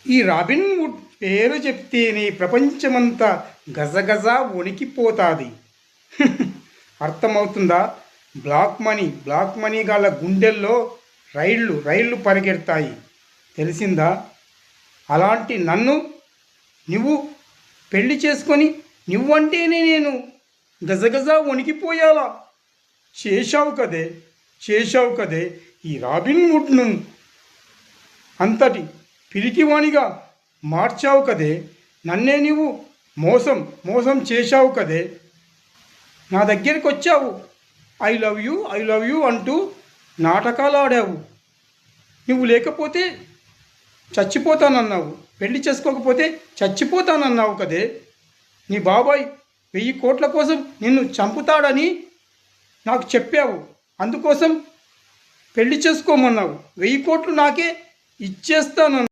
ఈ robin would పేరు చెప్తేనే ప్రపంచమంతా గజగజ వణికిపోతాది. అర్థమవుతుందా? బ్లాక్ మనీ గల గుండెల్లో రైళ్ళు పరిగెడతాయి. తెలిసిందా? అలాంటి నన్ను నువ్వు పెళ్లి చేసుకొని నువ్వంటేనే నేను గజగజ వణికిపోయాలా? చేశావు కదే ఈ రాబిన్ వుడ్ను అంతటి పిరికివాణిగా మార్చావు కదే. నన్నే నువ్వు మోసం చేశావు కదే. నా దగ్గరికి వచ్చావు, ఐ లవ్ యూ అంటూ నాటకాలు ఆడావు. నువ్వు లేకపోతే చచ్చిపోతానన్నావు, పెళ్లి చేసుకోకపోతే చచ్చిపోతానన్నావు కదే. నీ బాబాయ్ 1000 కోట్ల కోసం నిన్ను చంపుతాడని నాకు చెప్పావు. అందుకోసం పెళ్లి చేసుకోమన్నావు. 1000 కోట్లు నాకే ఇచ్చేస్తానన్నావు.